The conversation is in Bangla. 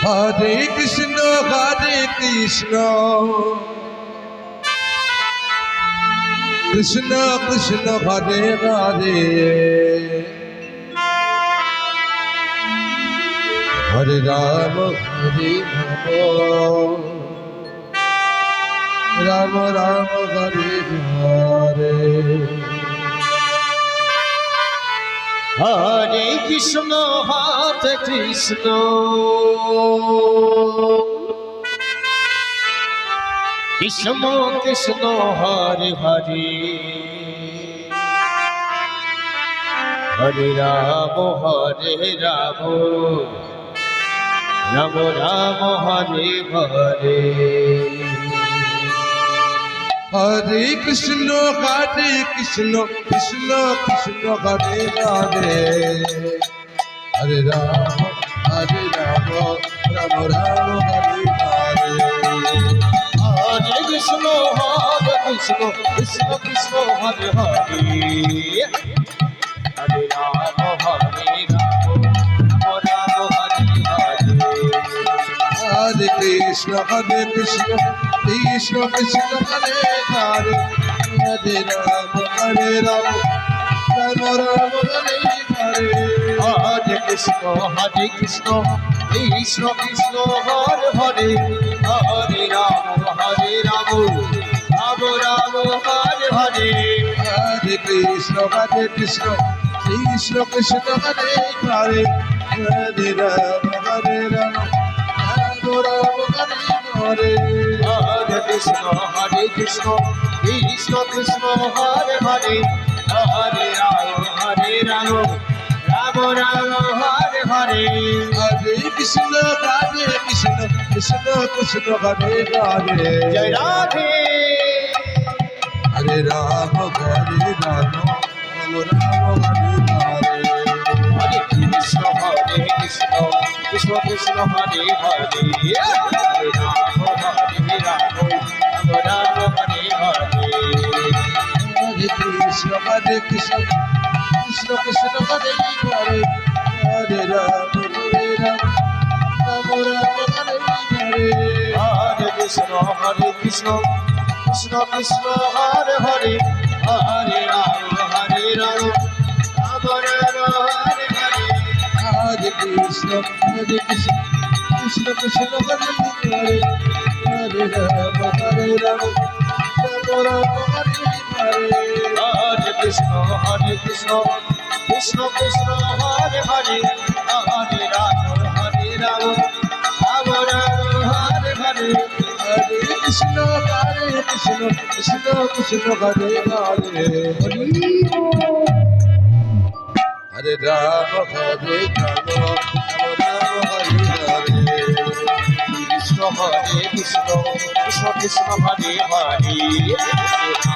হরে কৃষ্ণ কৃষ্ণ কৃষ্ণ হরে হরে হরে রাম রাম রাম হরে হরে হরে কৃষ্ণ কৃষ্ণ কৃষ্ণ হরে হরে হরে রাম রাম রাম হরে হরে হরে কৃষ্ণ কৃষ্ণ কৃষ্ণ হরে হরে হরে রাম রাম রাম হরে হরে হরে কৃষ্ণ কৃষ্ণ কৃষ্ণ হরে হরে হরে রাম রাম হরে হরে হরে কৃষ্ণ কৃষ্ণ কৃষ্ণ হরে হরে হরে রাম রাম রাম হরে হরে হরে কৃষ্ণ কৃষ্ণ কৃষ্ণ হরে হরে হরে রাম রাম রাম হরে হরে হরে কৃষ্ণ কৃষ্ণ কৃষ্ণ হরে হরে হরে রাম রাম রাম হরে হরে হরে কৃষ্ণ কৃষ্ণ কৃষ্ণ হরে হরে হরে রাম রাম রাম হরে হরে হরে কৃষ্ণ কৃষ্ণ হরে হরে জয় রাধে হরে রাম হরে রাম হরে কৃষ্ণ কৃষ্ণ কৃষ্ণ হরে হরে হরে রাম রাম হরে হরে হরে কৃষ্ণ কৃষ্ণ কৃষ্ণ হরে হরে হরে রাম রাম হরে হরে হরে কৃষ্ণ কৃষ্ণ কৃষ্ণ হরে হরে হরে রাম রাম হরে হরে হরে কৃষ্ণ কৃষ্ণ কৃষ্ণ হরে হরে হরে রাম রাম রাম হরে হরে হরে কৃষ্ণ কৃষ্ণ কৃষ্ণ হরে হরে হরে রাম রাম হরে হরে হরে কৃষ্ণ কৃষ্ণ হরে হরে হরে রাম হরে হরে কৃষ্ণ কৃষ্ণ কৃষ্ণ হরে হরে